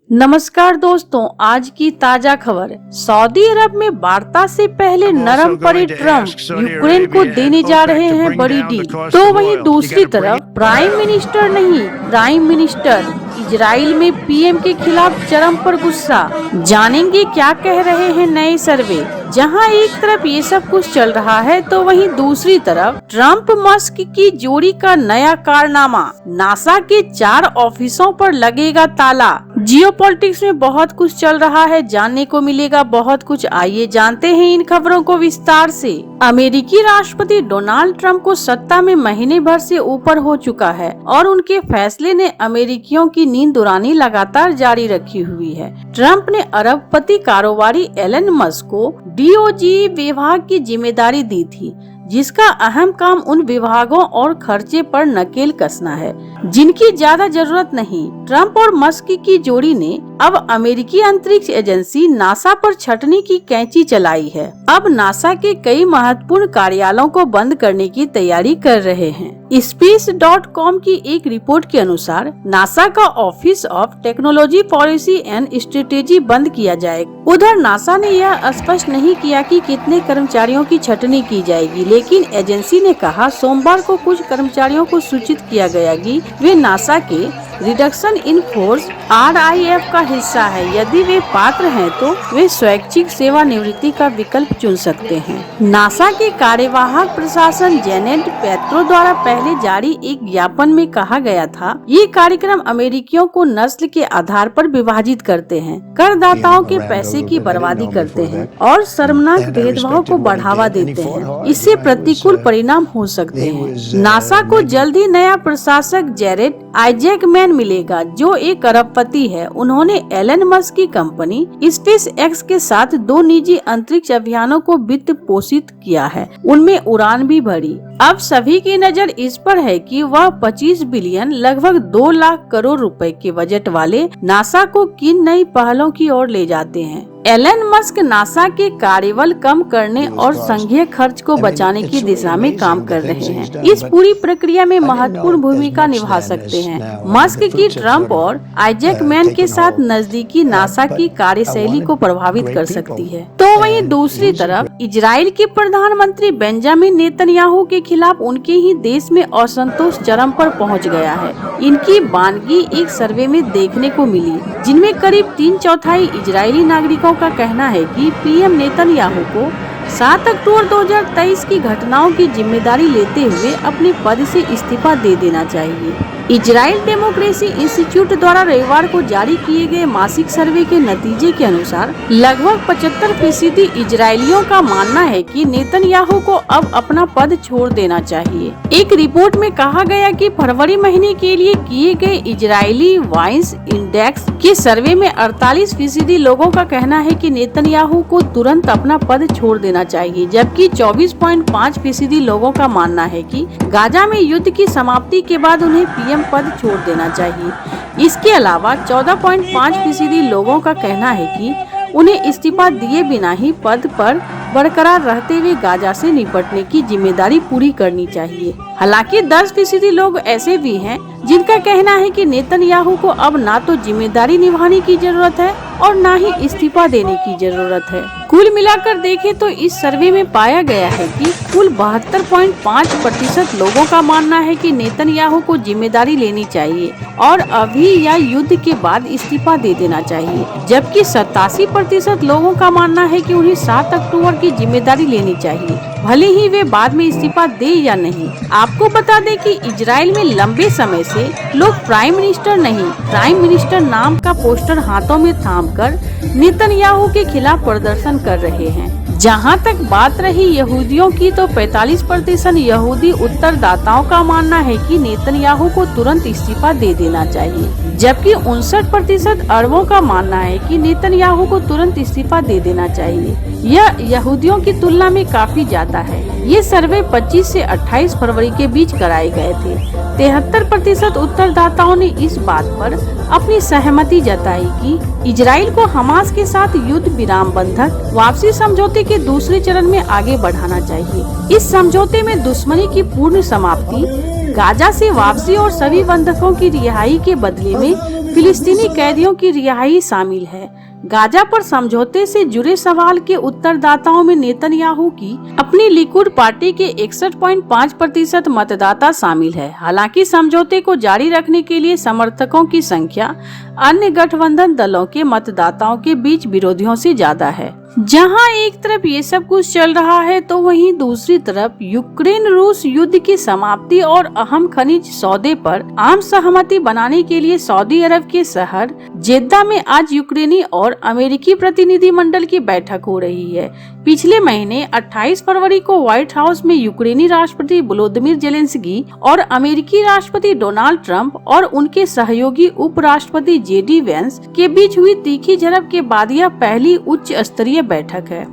नमस्कार दोस्तों, आज की ताजा खबर। सऊदी अरब में वार्ता से पहले नरम पड़े ट्रंप यूक्रेन को देने जा रहे हैं बड़ी डील। तो वहीं दूसरी तरफ प्राइम मिनिस्टर नहीं, प्राइम मिनिस्टर इजराइल में पीएम के खिलाफ चरम पर गुस्सा। जानेंगे क्या कह रहे हैं नए सर्वे। जहां एक तरफ ये सब कुछ चल रहा है तो वहीं दूसरी तरफ ट्रंप मस्क की जोड़ी का नया कारनामा। नासा के 4 ऑफिसों पर लगेगा ताला। जियोपॉलिटिक्स में बहुत कुछ चल रहा है, जानने को मिलेगा बहुत कुछ। आइए जानते हैं इन खबरों को विस्तार से। अमेरिकी राष्ट्रपति डोनाल्ड ट्रंप को सत्ता में महीने भर से ऊपर हो चुका है और उनके फैसले ने अमेरिकियों की नींद उड़ानी लगातार जारी रखी हुई है। ट्रंप ने अरबपति कारोबारी एलन मस्क को डीओजी विभाग की जिम्मेदारी दी थी, जिसका अहम काम उन विभागों और खर्चे पर नकेल कसना है जिनकी ज्यादा जरूरत नहीं। ट्रंप और मस्क की जोड़ी ने अब अमेरिकी अंतरिक्ष एजेंसी नासा पर छटनी की कैंची चलाई है। अब नासा के कई महत्वपूर्ण कार्यालयों को बंद करने की तैयारी कर रहे हैं। Space.com की एक रिपोर्ट के अनुसार नासा का office of technology policy and strategy बंद किया जाएगा। उधर नासा ने यह स्पष्ट नहीं किया कि कितने कर्मचारियों की छटनी की जाएगी, लेकिन एजेंसी ने कहा सोमवार को कुछ कर्मचारियों को सूचित किया गया कि वे नासा के रिडक्शन इन फोर्स RIF का हिस्सा है। यदि वे पात्र हैं तो वे स्वैच्छिक सेवानिवृत्ति का विकल्प चुन सकते हैं। नासा के कार्यवाहक प्रशासन जेनेट पेट्रो द्वारा पहले जारी एक ज्ञापन में कहा गया था, ये कार्यक्रम अमेरिकियों को नस्ल के आधार पर विभाजित करते हैं, करदाताओं के पैसे की बर्बादी करते हैं और शर्मनाक भेदभाव को बढ़ावा देते हैं। इससे प्रतिकूल परिणाम हो सकते हैं। नासा को जल्द ही नया प्रशासक जेरेड आइजैकमैन मिलेगा, जो एक अरबपति है। उन्होंने एलन मस्क की कंपनी स्पेस एक्स के साथ 2 निजी अंतरिक्ष अभियानों को वित्त पोषित किया है, उनमें उड़ान भी भरी। अब सभी की नजर इस पर है कि वह 25 बिलियन लगभग 2 लाख करोड़ रुपए के बजट वाले नासा को किन नई पहलों की ओर ले जाते हैं। एलन मस्क नासा के कार्यबल कम करने और संघीय खर्च को बचाने की दिशा में काम कर रहे हैं। इस पूरी प्रक्रिया में महत्वपूर्ण भूमिका निभा सकते हैं। मस्क की ट्रंप और आइजैकमैन के साथ नजदीकी नासा की कार्यशैली को प्रभावित कर सकती है। तो वहीं दूसरी तरफ इजराइल के प्रधानमंत्री बेंजामिन नेतन्याहू के खिलाफ उनके ही देश में असंतोष चरम पर पहुंच गया है। इनकी वानगी एक सर्वे में देखने को मिली, जिनमें करीब 3/4 इजरायली नागरिकों का कहना है कि पीएम नेतन्याहू को 7 अक्टूबर 2023 की घटनाओं की जिम्मेदारी लेते हुए अपने पद से इस्तीफा दे देना चाहिए। इजराइल डेमोक्रेसी इंस्टीट्यूट द्वारा रविवार को जारी किए गए मासिक सर्वे के नतीजे के अनुसार लगभग 75% इजरायलियों का मानना है कि नेतन्याहू को अब अपना पद छोड़ देना चाहिए। एक रिपोर्ट में कहा गया कि फरवरी महीने के लिए किए गए इजरायली वाइस इंडेक्स के सर्वे में 48% लोगों का कहना है कि नेतन्याहू को तुरंत अपना पद छोड़ देना चाहिए, जबकि 24.5% लोगों का मानना है कि गाजा में युद्ध की समाप्ति के बाद उन्हें पीएम पद छोड़ देना चाहिए। इसके अलावा 14.5% लोगों का कहना है कि उन्हें इस्तीफा दिए बिना ही पद पर बरकरार रहते हुए गाजा से निपटने की जिम्मेदारी पूरी करनी चाहिए। हालांकि 10% लोग ऐसे भी हैं जिनका कहना है कि नेतन्याहू को अब ना तो जिम्मेदारी निभाने की जरूरत है और ना ही इस्तीफा देने की जरूरत है। कुल मिलाकर देखें तो इस सर्वे में पाया गया है कि कुल 72.5% लोगों का मानना है कि नेतन्याहू को जिम्मेदारी लेनी चाहिए और अभी या युद्ध के बाद इस्तीफा दे देना चाहिए, जबकि 87% लोगों का मानना है कि उन्हें 7 अक्टूबर की जिम्मेदारी लेनी चाहिए, भले ही वे बाद में इस्तीफा दे या नहीं। आपको बता दें कि इजराइल में लंबे समय से लोग प्राइम मिनिस्टर नहीं, प्राइम मिनिस्टर नाम का पोस्टर हाथों में थामकर नेतन्याहू के खिलाफ प्रदर्शन कर रहे हैं। जहां तक बात रही यहूदियों की, तो 45% यहूदी उत्तरदाताओं का मानना है कि नेतन्याहू को तुरंत इस्तीफा दे देना चाहिए, जबकि 59% अरबों का मानना है कि नेतन्याहू को तुरंत इस्तीफा दे देना चाहिए। यह यहूदियों की तुलना में काफी ज्यादा है। ये सर्वे 25 से 28 फरवरी के बीच कराए गए थे। 73% उत्तरदाताओं ने इस बात पर अपनी सहमति जताई कि इजराइल को हमास के साथ युद्ध विराम बंधक वापसी समझौते के दूसरे चरण में आगे बढ़ाना चाहिए। इस समझौते में दुश्मनी की पूर्ण समाप्ति, गाजा से वापसी और सभी बंधकों की रिहाई के बदले में फिलिस्तीनी कैदियों की रिहाई शामिल है। गाजा पर समझौते से जुड़े सवाल के उत्तरदाताओं में नेतन्याहू की अपनी लिकुड पार्टी के 61.5% मतदाता शामिल है। हालांकि समझौते को जारी रखने के लिए समर्थकों की संख्या अन्य गठबंधन दलों के मतदाताओं के बीच विरोधियों से ज्यादा है। जहां एक तरफ ये सब कुछ चल रहा है तो वहीं दूसरी तरफ यूक्रेन रूस युद्ध की समाप्ति और अहम खनिज सौदे पर आम सहमति बनाने के लिए सऊदी अरब के शहर जेद्दा में आज यूक्रेनी और अमेरिकी प्रतिनिधिमंडल की बैठक हो रही है। पिछले महीने 28 फरवरी को व्हाइट हाउस में यूक्रेनी राष्ट्रपति वोलोदिमीर जेलेंस्की और अमेरिकी राष्ट्रपति डोनाल्ड ट्रंप और उनके सहयोगी उपराष्ट्रपति जेडी वेंस के बीच हुई तीखी झड़प के बाद यह पहली उच्च स्तरीय बैठक है।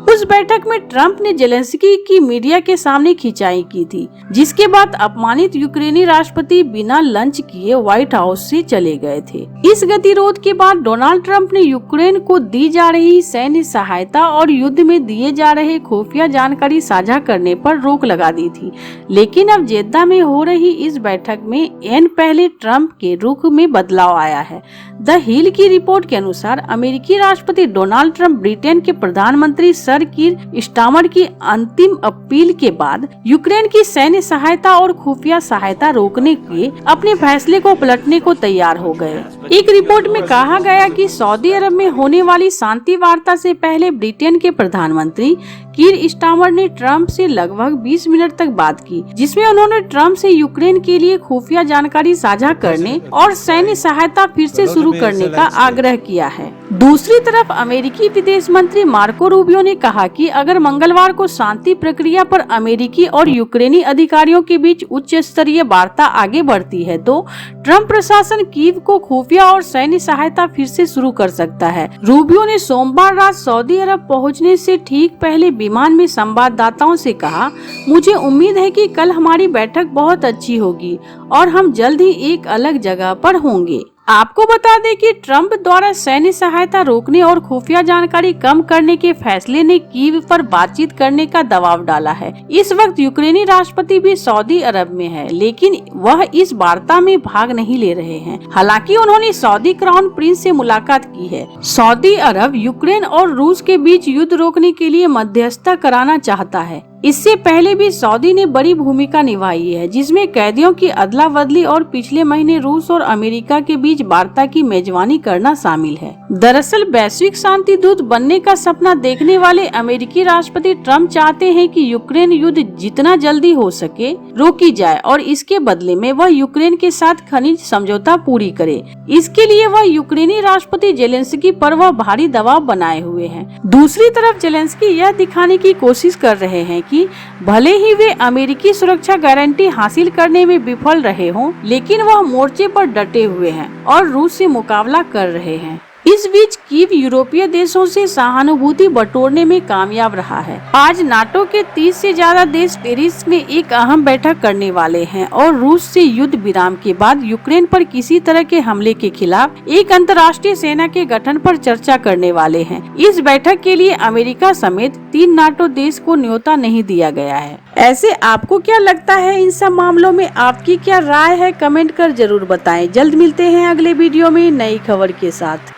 उस बैठक में ट्रंप ने जेलेंस्की की मीडिया के सामने खिंचाई की थी, जिसके बाद अपमानित यूक्रेनी राष्ट्रपति बिना लंच किए व्हाइट हाउस से चले गए थे। इस गतिरोध के बाद डोनाल्ड ट्रंप ने यूक्रेन को दी जा रही सैन्य सहायता और युद्ध में दिए जा रहे खुफिया जानकारी साझा करने पर रोक लगा दी थी। लेकिन अब जेद्दा में हो रही इस बैठक में एन पहले ट्रंप के रुख में बदलाव आया है। द हिल की रिपोर्ट के अनुसार अमेरिकी राष्ट्रपति डोनाल्ड ट्रंप ब्रिटेन के प्रधानमंत्री सर कीर स्टारमर की अंतिम अपील के बाद यूक्रेन की सैन्य सहायता और खुफिया सहायता रोकने के अपने फैसले को पलटने को तैयार हो गए। एक रिपोर्ट में कहा गया कि सऊदी अरब में होने वाली शांति वार्ता से पहले ब्रिटेन के प्रधानमंत्री कीर स्टारमर ने ट्रंप से लगभग 20 मिनट तक बात की, जिसमें उन्होंने ट्रंप से यूक्रेन के लिए खुफिया जानकारी साझा करने और सैन्य सहायता फिर से शुरू करने का आग्रह किया है। दूसरी तरफ अमेरिकी विदेश मंत्री मार्को रूबियो ने कहा कि अगर मंगलवार को शांति प्रक्रिया पर अमेरिकी और यूक्रेनी अधिकारियों के बीच उच्च स्तरीय वार्ता आगे बढ़ती है तो ट्रंप प्रशासन कीव को खुफिया और सैन्य सहायता फिर से शुरू कर सकता है। रूबियो ने सोमवार रात सऊदी अरब पहुंचने से ठीक पहले विमान में संवाददाताओं से कहा, मुझे उम्मीद है कि कल हमारी बैठक बहुत अच्छी होगी और हम जल्द ही एक अलग जगह पर होंगे। आपको बता दें कि ट्रंप द्वारा सैन्य सहायता रोकने और खुफिया जानकारी कम करने के फैसले ने कीव पर बातचीत करने का दबाव डाला है। इस वक्त यूक्रेनी राष्ट्रपति भी सऊदी अरब में है, लेकिन वह इस वार्ता में भाग नहीं ले रहे हैं। हालांकि उन्होंने सऊदी क्राउन प्रिंस से मुलाकात की है। सऊदी अरब यूक्रेन और रूस के बीच युद्ध रोकने के लिए मध्यस्थता कराना चाहता है। इससे पहले भी सऊदी ने बड़ी भूमिका निभाई है, जिसमें कैदियों की अदला बदली और पिछले महीने रूस और अमेरिका के बीच वार्ता की मेजबानी करना शामिल है। दरअसल वैश्विक शांति दूत बनने का सपना देखने वाले अमेरिकी राष्ट्रपति ट्रंप चाहते हैं कि यूक्रेन युद्ध जितना जल्दी हो सके रोकी जाए और इसके बदले में वह यूक्रेन के साथ खनिज समझौता पूरी करे। इसके लिए वह यूक्रेनी राष्ट्रपति जेलेंस्की पर वह भारी दबाव बनाए हुए हैं। दूसरी तरफ जेलेंस्की यह दिखाने की कोशिश कर रहे हैं कि भले ही वे अमेरिकी सुरक्षा गारंटी हासिल करने में विफल रहे हों, लेकिन वह मोर्चे पर डटे हुए हैं और रूस से मुकाबला कर रहे हैं। इस बीच कीव यूरोपीय देशों से सहानुभूति बटोरने में कामयाब रहा है। आज नाटो के 30 से ज्यादा देश पेरिस में एक अहम बैठक करने वाले हैं और रूस से युद्ध विराम के बाद यूक्रेन पर किसी तरह के हमले के खिलाफ एक अंतर्राष्ट्रीय सेना के गठन पर चर्चा करने वाले हैं। इस बैठक के लिए अमेरिका समेत 3 नाटो देश को न्योता नहीं दिया गया है। ऐसे आपको क्या लगता है इन सब मामलों में? आपकी क्या राय है? कमेंट कर जरूर बताएं। जल्द मिलते हैं अगले वीडियो में नई खबर के साथ।